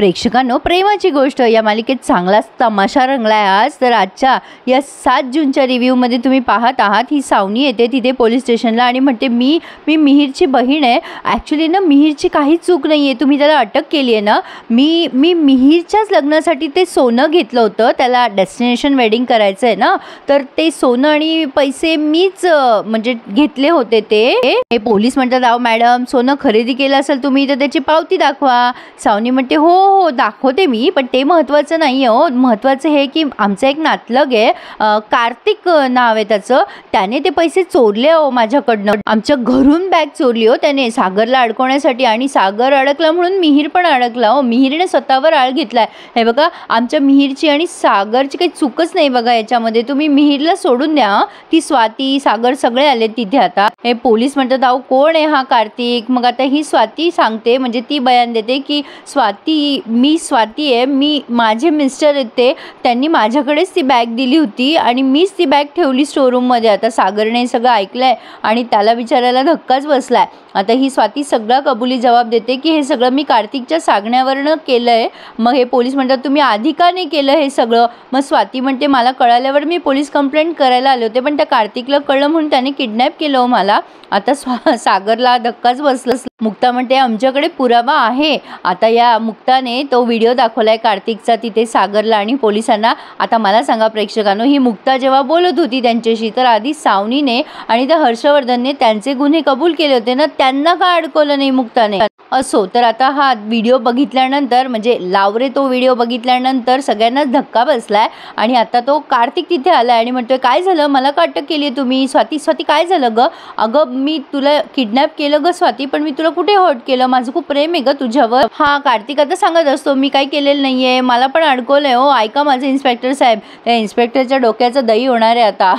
प्रेक्षकांनो, प्रेमाची गोष्ट या मालिकेत चांगलाच तमाशा रंगलाय आज. तर आजच्या या 7 जूनच्या रिव्ह्यूमध्ये तुम्ही पाहत आहात, ही सावनी येते तिथे पोलीस स्टेशनला आणि म्हणते मी मिहिरची बहीण आहे. ॲक्च्युली ना मिहिरची काही चूक नाही आहे, तुम्ही त्याला अटक केली आहे ना. मी मिहिरच्याच लग्नासाठी ते सोनं घेतलं होतं, त्याला डेस्टिनेशन वेडिंग करायचं आहे ना, तर ते सोनं आणि पैसे मीच म्हणजे घेतले होते. ते पोलीस म्हणतात, अहो मॅडम सोनं खरेदी केलं असेल तुम्ही तर त्याची पावती दाखवा. सावनी म्हणते हो दाखवते मी, पण ते महत्त्वाचं नाही हो. महत्त्वाचं हे की आमचं एक नातलग आहे, कार्तिक नाव आहे त्याचं, त्याने ते पैसे चोरले हो माझ्याकडनं. आमच्या घरून बॅग चोरली हो त्याने सागरला अडकवण्यासाठी, आणि सागर अडकला म्हणून मिहिर पण अडकला हो. मिहिरने स्वतःवर आळ घेतलाय. हे बघा, आमच्या मिहिरची आणि सागरची काही चूकच नाही बघा याच्यामध्ये. तुम्ही मिहिरला सोडून द्या, ती स्वाती सागर सगळे आले तिथे. आता हे पोलीस म्हणतात, अहो कोण आहे हा कार्तिक. मग आता ही स्वाती सांगते, म्हणजे ती बयान देते की मी स्वाती आहे, माझे मिस्टर आहेत त्यांनी माझ्याकडेच ती बॅग दिली होती आणि मीच ती बॅग ठेवली स्टोरूममध्ये. आता सागरने सगळं ऐकलंय आणि त्याला विचारायला धक्काच बसलाय. आता ही स्वाती सगळा कबुली जबाब देते की हे सगळं मी कार्तिकच्या सांगण्यावरनं केलं आहे. मग हे पोलीस म्हणतात, तुम्ही आधी का नाही केलं हे सगळं. मग स्वाती म्हणते, मला कळाल्यावर मी पोलीस कंप्लेंट करायला आले होते, पण त्या कार्तिकला कळलं म्हणून त्याने किडनॅप केलं हो मला. आता सागरला धक्काच बसला. मुक्ता म्हणते, आमच्याकडे पुरावा आहे. आता या मुक्ताने तो व्हिडिओ दाखवलाय कार्तिकचा तिथे सागरला आणि पोलिसांना. आता मला सांगा प्रेक्षकांनो, ही मुक्ता जेव्हा बोलत होती त्यांच्याशी, तर आधी सावनीने आणि त्या हर्षवर्धनने त्यांचे गुन्हे कबूल केले होते ना, त्यांना का अडकवलं नाही मुक्ताने. असो, तर आता हा व्हिडिओ बघितल्यानंतर, म्हणजे लावरे तो व्हिडिओ बघितल्यानंतर सगळ्यांनाच धक्का बसलाय. आणि आता तो कार्तिक तिथे आलाय आणि म्हणतोय, काय झालं, मला का अटक केली तुम्ही. स्वाती काय झालं ग. अगं मी तुला किडनॅप केलं ग स्वाती, पण मी तुला कुठे हर्ट केलं, माझं खूप प्रेम आहे ग तुझ्यावर. हा कार्तिक आता सांगत असतो, मी काही केलेलं नाहीये, मला पण अडकवलंय हो. ऐका माझे इन्स्पेक्टर साहेब. त्या इन्स्पेक्टरच्या डोक्याचं दही होणार आहे आता.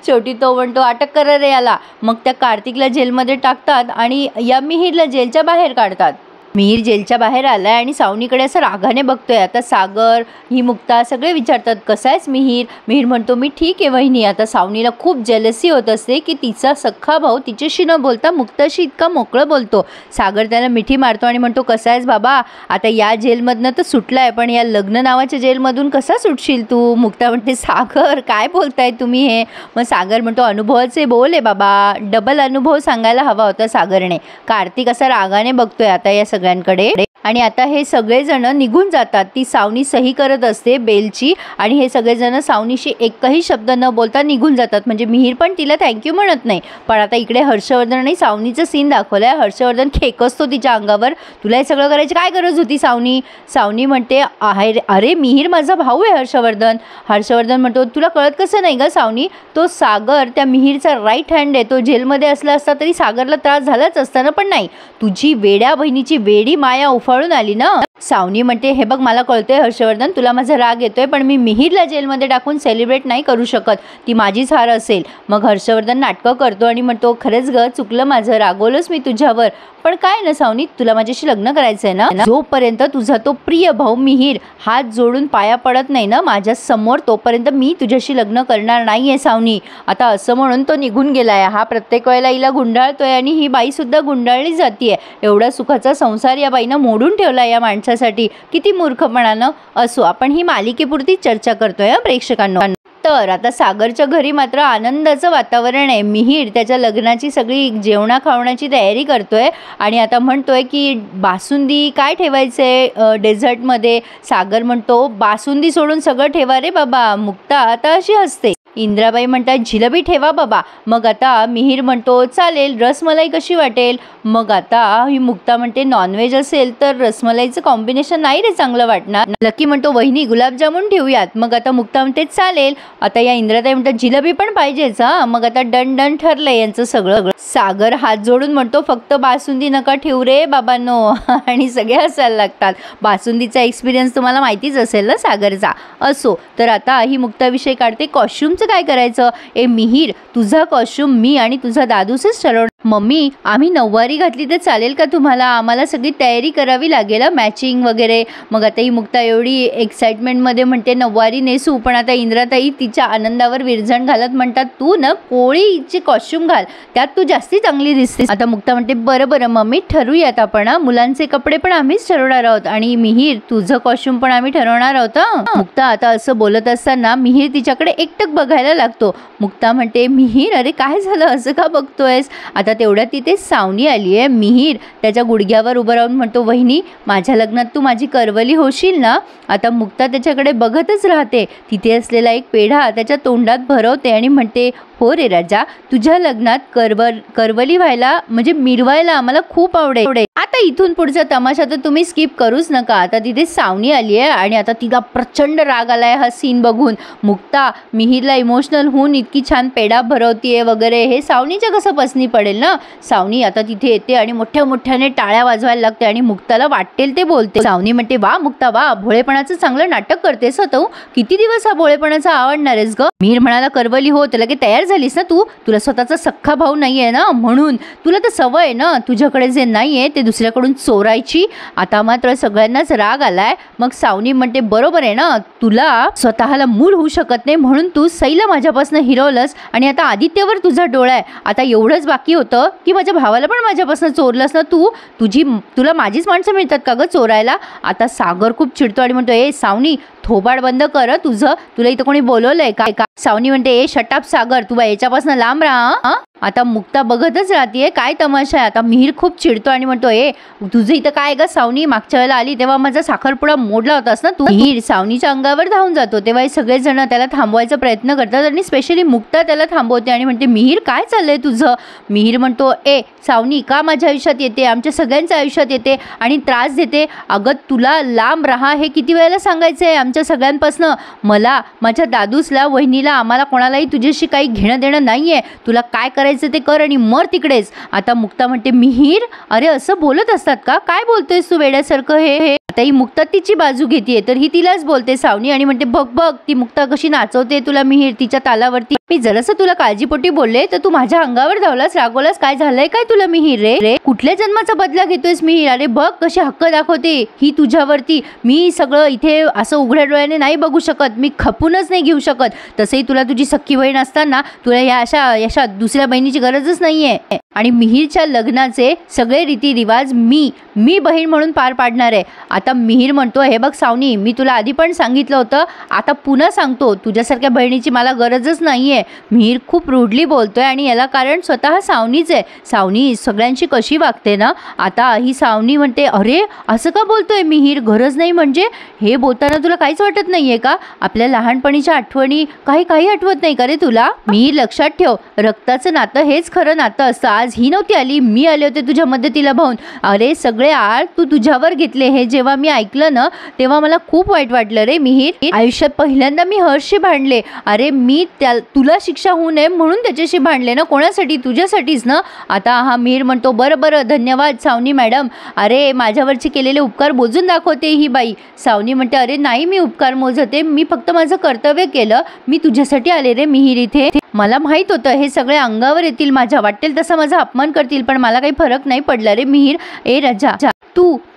शेवटी तो म्हणतो, अटक करा रे याला. मग त्या कार्तिकला जेलमध्ये टाकतात आणि या मिहिरला जेलच्या बाहेर काढतात. मिहिर जेलच्या बाहेर आलाय आणि सावनीकडे असं रागाने बघतोय. आता सागर, ही मुक्ता सगळे विचारतात, कसा आहेस मिहिर. मिहिर म्हणतो, मी ठीक आहे वहिनी. आता सावनीला खूप जेलसी होत असते की तिचा सख्खा भाऊ तिच्याशी न बोलता मुक्ताशी इतका मोकळं बोलतो. सागर त्याला मिठी मारतो आणि म्हणतो, कसा आहेस बाबा. आता या जेलमधनं तर सुटलाय, पण या लग्न नावाच्या जेलमधून कसा सुटशील तू. मुक्ता म्हणते, सागर काय बोलताय तुम्ही हे. मग सागर म्हणतो, अनुभवाचे बोल आहे बाबा, डबल अनुभव सांगायला हवा होता सागरने. कार्तिक असा रागाने बघतोय आता या सगळ्यांकडे. आणि आता हे सगळेजण निघून जातात. ती सावनी सही करत असते बेलची आणि हे सगळेजण सावनीशी एकही शब्द न बोलता निघून जातात. म्हणजे मिहिर पण तिला थँक्यू म्हणत नाही. पण आता इकडे हर्षवर्धन आणि सावनीचं सीन दाखवलंय. हर्षवर्धन खेकसतो तिच्या अंगावर, तुला हे सगळं करायची काय गरज होती सावनी. सावनी म्हणते, अरे मिहिर माझा भाऊ आहे हर्षवर्धन. हर्षवर्धन म्हणतो, तुला कळत कसं नाही ग सावनी, तो सागर त्या मिहिरचा राईट हँड आहे. तो जेलमध्ये असला असता तरी सागरला त्रास झालाच असताना, पण नाही, तुझी वेड्या बहिणीची वेडी माया उफाळून आली ना. सावनी म्हणते, हे बघ मला कळतोय हर्षवर्धन, तुला माझा राग येतोय, पण मी मिहिरला जेलमध्ये टाकून सेलिब्रेट नाही करू शकत, ती माझीच हार असेल. मग हर्षवर्धन नाटकं करतो आणि म्हणतो, खरंच ग चुकलं माझं, रागवलंच मी तुझ्यावर, पण काय ना सावनी, तुला माझ्याशी लग्न करायचंय ना. जोपर्यंत तुझा तो प्रिय भाऊ मिहिर हात जोडून पाया पडत नाही ना माझ्या समोर, तोपर्यंत मी तुझ्याशी लग्न करणार नाहीये सावनी. आता असं म्हणून तो निघून गेलाय. हा प्रत्येक वेळेला हिला गुंडाळतोय आणि ही बाई सुद्धा गुंडाळली जातीये. एवढा सुखाचा संसार या बाईनं मोडून ठेवला या माणसासाठी, किती मूर्खपणानं. असो, आपण ही मालिकेपुरती चर्चा करतोय प्रेक्षकांनो. तर आता सागरच्या घरी मात्र आनंदाचं वातावरण आहे. मिहिर त्याच्या लग्नाची सगळी जेवणा खावण्याची तयारी करतोय आणि आता म्हणतोय की बासुंदी काय ठेवायचंय डेझर्टमध्ये. सागर म्हणतो, बासुंदी सोडून सगळं ठेवा रे बाबा. मुक्ता आता अशी हसते. इंद्राबाई म्हणतात, जिलेबी ठेवा बाबा. मग आता मिहिर म्हणतो, चालेल, रसमलाई कशी वाटेल. मग आता ही मुक्ता म्हणते, नॉनव्हेज असेल तर रसमलाईचं कॉम्बिनेशन नाही रे चांगलं वाटणार. लकी म्हणतो, वहिनी गुलाबजामुन ठेवूयात. मग आता मुक्ता म्हणते, चालेल. आता या इंद्राताई म्हणतात, जिलेबी पण पाहिजेच हा. मग आता डन ठरलंय यांचं सगळं. सागर हात जोडून म्हणतो, फक्त बासुंदी नका ठेवू रे बाबांनो. आणि सगळे हसायला लागतात. बासुंदीचा एक्सपिरियन्स तुम्हाला माहितीच असेल ना सागरचा. असो, तर आता ही मुक्ता विषय काढते, कॉस्ट्युमचं काय करायचं? ए मिहीर, तुझा कॉस्ट्युम मी आणि तुझा दादूसच ठरवणार. मम्मी, आम्ही नऊवारी घातली तर चालेल का तुम्हाला? आम्हाला सगळी तयारी करावी लागेल मॅचिंग वगैरे. मग आता ही मुक्ता एवढी एक्साइटमेंटमध्ये म्हणते नऊवारी नेसू, पण आता इंद्राताई तिच्या आनंदावर विरजण घालत म्हणतात तू ना कोळीचे कॉस्ट्युम घाल, त्यात तू जास्ती चांगली दिसते. आता मुक्ता म्हणते बरं बरं मम्मी, ठरवूयात आपण. मुलांचे कपडे पण आम्हीच ठरवणार आहोत आणि मिहीर तुझं कॉस्ट्युम पण आम्ही ठरवणार आहोत. मुक्ता आता असं बोलत असताना मिहीर तिच्याकडे एकटक बघायला लागतो. मुक्ता म्हणते मिहीर, अरे काय झालं, असं का बघतोयस? आता तेवढ्यात तिथे सावनी आली आहे. मिहीर त्याच्या गुडघ्यावर उभं राहून म्हणतो वहिनी, माझ्या लग्नात तू माझी करवली होशील ना? आता मुक्ता त्याच्याकडे बघतच राहते. तिथे असलेला एक पेढा त्याच्या तोंडात भरवते आणि म्हणते हो रे राजा, तुझ्या लग्नात करवली व्हायला म्हणजे मिरवायला आम्हाला खूप आवडेल. आता इथून पुढचा तमाशा तर तुम्ही स्किप करूच नका. आता तिथे सावनी आली आहे आणि आता तिला प्रचंड राग आलाय हा सीन बघून. मुक्ता मिहीरला इमोशनल होऊन इतकी छान पेढा भरवतीये वगैरे, हे सावनीच्या कसं पसनी पडेल ना. सावनी आता तिथे येते आणि मोठ्या मोठ्याने टाळ्या वाजवायला लागते आणि मुक्ताला वाटेल ते बोलते. सावनी म्हणते वा मुक्ता वा, भोळेपणाचं चांगलं नाटक करतेस तू. किती दिवस हा भोळेपणाचा आवडणार आहेस ग? मिहीर म्हणाला करवली हो, त्याला की तयार झालीस ना तू? तुला स्वतःचा सख्खा भाऊ नाहीये ना, म्हणून तुला तर सवय आहे ना तुझ्याकडे जे नाहीये ते दुसऱ्याकडून चोरायची. आता मात्र सगळ्यांनाच राग आलाय. मग सावनी म्हणते बरोबर आहे ना, तुला स्वतःला मूल होऊ शकत नाही म्हणून तू सईला माझ्यापासून हिरवलंस आणि आता आदित्यवर तुझा डोळा आहे. आता एवढंच बाकी होतं की माझ्या भावाला पण माझ्यापासून चोरलंस ना तू. तुला माझीच माणसं मिळतात का ग चोरायला? आता सागर खूप चिडतो आणि म्हणतो ए सावनी, थोबाड बंद कर तुझं, तुला इथं कोणी बोलवलंय का? सावनी म्हणते ए शटअप सागर, तू याच्यापासून लांब राहा. आता मुक्ता बघतच राहतीये काय तमाशा आहे. आता मिहीर खूप चिडतो आणि म्हणतो ए तुझं इथं काय ग सावनी, मागच्या वेळेला आली तेव्हा माझा साखरपुडा मोडला होतास ना तू. मिहीर सावनीच्या अंगावर धावून जातो तेव्हा हे सगळेजण त्याला थांबवायचा प्रयत्न करतात आणि स्पेशली मुक्ता त्याला थांबवते आणि म्हणते मिहीर काय चाललंय तुझं? मिहीर म्हणतो ए सावनी, का माझ्या आयुष्यात येते, आमच्या सगळ्यांच्या आयुष्यात येते आणि त्रास देते? अगं तुला लांब राहा हे किती वेळेला सांगायचंय आमच्या सगळ्यांपासनं. मला, माझ्या दादूसला, वहिनीला, आम्हाला कोणालाही तुझ्याशी काही घेणं देणं नाहीये. तुला काय करायचं ते कर आणि मर तिकडेच. आता मुक्ता म्हणते मिहीर, अरे असं बोलत असतात का? काय बोलतोयस तू वेड्यासारखं? हे आता ही मुक्ता तिची बाजू घेतीये तर ही तिलाच बोलते सावनी आणि म्हणते बघ बघ ती मुक्ता कशी नाचवते तुला मिहीर तिच्या तालावरती. मी जरासं तुला काळजीपोटी बोलले तर तू माझ्या अंगावर धावलास, रागवलास. काय झालंय काय तुला मिहीर? रे कुठल्या जन्माचा बदला घेतोयस मिहीर? अरे बघ कशी हक्क दाखवते ही तुझ्यावरती. मी सगळं इथे असं उघड्या डोळ्याने नाही बघू शकत, मी खपूनच नाही घेऊ शकत. तसंही तुला तुझी सख्खी बहीण असताना तुला या अशा दुसऱ्या बहिणीची गरजच नाहीये. आणि मिहीरच्या लग्नाचे सगळे रीतिरिवाज मी बहीण म्हणून पार पाडणार आहे. आता मिहीर म्हणतो हे बघ सावनी, मी तुला आधी पण सांगितलं होतं, आता पुन्हा सांगतो, तुझ्यासारख्या बहिणीची मला गरजच नाहीये. मिहीर खूप रूडली बोलतोय आणि याला कारण स्वतः सावनीच आहे. सावनी सगळ्यांशी कशी वागते ना. आता ही सावनी म्हणते अरे असं का बोलतोय मिहीर, गरज नाही म्हणजे? हे बोलताना तुला काहीच वाटत नाहीये का? आपल्या लहानपणीच्या आठवणी काही आठवत नाही का रे तुला? मिहीर लक्षात ठेव, रक्ताचं नातं हेच खरं नातं असतं. आज ही नव्हती आली, मी आले होते तुझ्या मदतीला भाऊन. अरे सगळे आळ तू तुझ्यावर घेतले. हे जेव्हा मी ऐकलं ना तेव्हा मला खूप वाईट वाटलं रे मिहीर. आयुष्यात पहिल्यांदा मी हर्षशी भांडले. अरे मी तुला शिक्षा होऊ नये म्हणून त्याच्याशी भांडले ना. कोणासाठी? तुझ्यासाठीच ना. आता हा मिहीर म्हणतो बरं बरं धन्यवाद सावनी मॅडम. अरे माझ्यावरचे केलेले उपकार मोजून दाखवते ही बाई. सावनी म्हणते अरे नाही मी उपकार मोजते, मी फक्त माझं कर्तव्य केलं. मी तुझ्यासाठी आले रे मिहीर इथे. मला माहित होतं हे सगळे अंगावर येतील माझ्या, वाटेल तसा माझा अपमान करतील, पण मला काही फरक नाही पडला रे मिहीर. ए राजा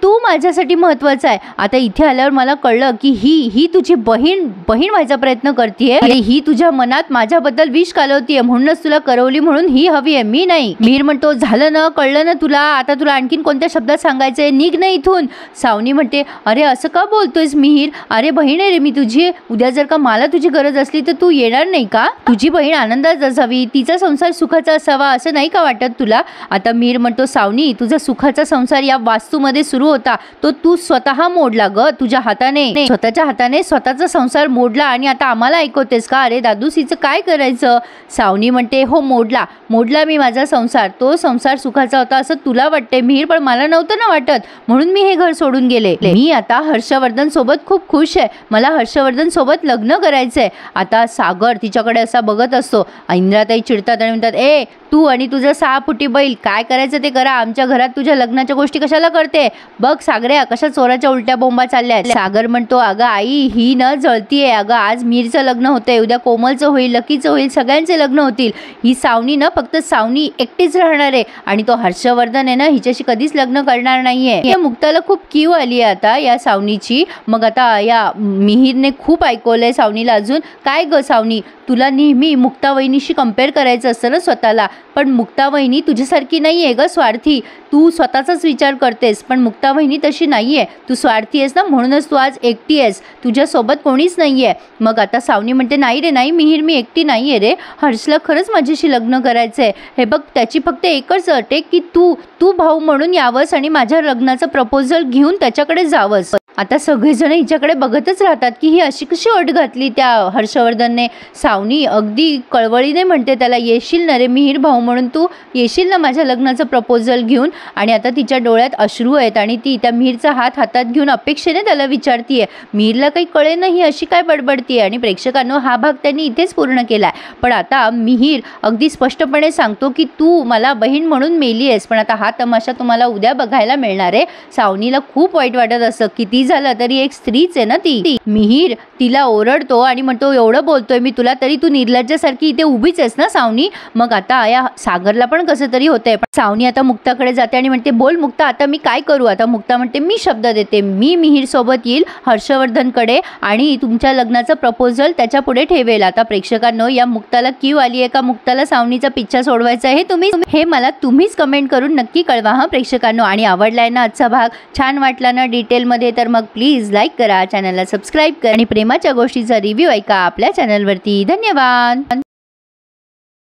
तू माझ्यासाठी महत्वाचा आहे. आता इथे आल्यावर मला कळलं की ही तुझी बहीण व्हायचा प्रयत्न करतेय. ही तुझ्या मनात माझ्याबद्दल विष कालवतीये, म्हणूनच तुला करवली म्हणून ही हवी आहे, मी नाही. मिहीर म्हणतो झालं ना, कळलं ना तुला. आता तुला आणखीन कोणत्या शब्दात सांगायचंय? निघ ना इथून. सावनी म्हणते अरे असं का बोलतोयस मिहीर? अरे बहीण आहे रे मी तुझी. उद्या जर का मला तुझी गरज असली तर तू येणार नाही का? तुझी बहीण आनंदात असावी, तिचा संसार सुखाचा असावा, असं नाही का वाटत तुला? आता मिहीर म्हणतो सावनी, तुझा सुखाचा संसार या वास्तूमध्ये सुरू होता तो तू स्वतः मोडला ग, तुझ्या हाताने, स्वतःच्या हाताने स्वतःचा संसार मोडला आणि आता आम्हाला ऐकवतेस का? अरे दादूसीचं काय करायचं? सावनी म्हणते हो मोडला मी माझा संसार. तो संसार सुखाचा होता असं तुला वाटते मिहीर, पण मला नव्हतं ना वाटत, म्हणून मी हे घर सोडून गेले. मी आता हर्षवर्धन सोबत खूप खुश आहे, मला हर्षवर्धन सोबत लग्न करायचंय. आता सागर तिच्याकडे असा बघत असतो. असतो. इंद्राताई चिडतात आणि म्हणतात, ए तू आणि तुझं 6 फुटी बैल काय करायचं ते करा, आमच्या घरात तुझ्या लग्नाच्या गोष्टी कशाला करते, बघ सागऱ्या कशा चोराच्या उलट्या बोंबा चालल्या. सागर म्हणतो, अगं आई ही न जळतीये, अगं आज मीरचं लग्न होतंय, उद्या कोमलचं होईल, लकीचं होईल, सगळ्यांचे लग्न होतील. ही सावनी ना फक्त सावनी एकटीच राहणार आहे आणि तो हर्षवर्धन आहे ना हिच्याशी कधीच लग्न करणार नाहीये. या मुक्ताला खूप कीव आली आहे आता या सावनीची. मग आता या मिहीरने खूप ऐकवलंय सावनीला अजून, काय ग सावनी तुला नेहमी मुक्ता वहिनीशी कंपेअर करायचं असतं ना स्वतःला, पण मुक्ता वहिनी तुझ्यासारखी नाही आहे ग स्वार्थी, तू स्वतःचाच विचार करतेस, पण मुक्ता वहिनी तशी नाही आहे, तू स्वार्थी आहेस ना म्हणूनच तू आज एकटी आहेस, तुझ्यासोबत कोणीच नाही आहे. मग आता सावनी म्हणते, नाही रे नाही मिहीर मी एकटी नाही आहे रे, हर्षला खरंच माझ्याशी लग्न करायचं आहे. हे बघ त्याची फक्त एकच अट आहे की तू भाऊ म्हणून यावंस आणि माझ्या लग्नाचं प्रपोजल घेऊन त्याच्याकडे जावंस. आता सगळेजण हिच्याकडे बघतच राहतात की ही अशी कशी अट घातली त्या हर्षवर्धनने. सावनी अगदी कळवळीने म्हणते त्याला, येशील ना रे मिहीर भाऊ म्हणून, तू येशील ना माझ्या लग्नाचं प्रपोजल घेऊन. आणि आता तिच्या डोळ्यात अश्रू आहेत आणि ती त्या मिहीरचा हातात घेऊन अपेक्षेने त्याला विचारतीये. मिहीरला काही कळे नाही अशी काय बडबडतीये. आणि प्रेक्षकांनो हा भाग त्यांनी इथेच पूर्ण केलाय. पण आता मिहीर अगदी स्पष्टपणे सांगतो की तू मला बहीण म्हणून मेली आहेस. पण आता हा तमाशा तुम्हाला उद्या बघायला मिळणार आहे. सावनीला खूप वाईट वाटत असं, किती झालं तरी एक स्त्रीच आहे ना ती. मिहीर तिला ओरडतो आणि म्हणतो, एवढं बोलतोय मी तुला तरी तू निर्लज्जासारखी इथे उभीच आहेस ना सावनी. मग आता या सागरला पण कसं तरी होतंय. पण सावनी आता मुक्ताकडे जाते आणि म्हणते, बोल मुक्ता आता मी काय करू. आता मुक्ता म्हणते, मी शब्द देते, मी मिहीर सोबत येईल हर्षवर्धनकडे आणि तुमच्या लग्नाचं प्रपोजल त्याच्या पुढे ठेवेल. आता प्रेक्षकांनो या मुक्ताला कीव आली आहे का मुक्ताला सावनीचा पिच्छा सोडवायचा आहे, हे मला तुम्हीच कमेंट करून नक्की कळवा हा प्रेक्षकांनो. आणि आवडलाय ना आजचा भाग, छान वाटला ना डिटेलमध्ये, तर मग प्लीज लाईक करा, चॅनलला सबस्क्राईब करा आणि प्रेमाच्या गोष्टीचा रिव्ह्यू ऐका आपल्या चॅनलवरती. धन्यवाद.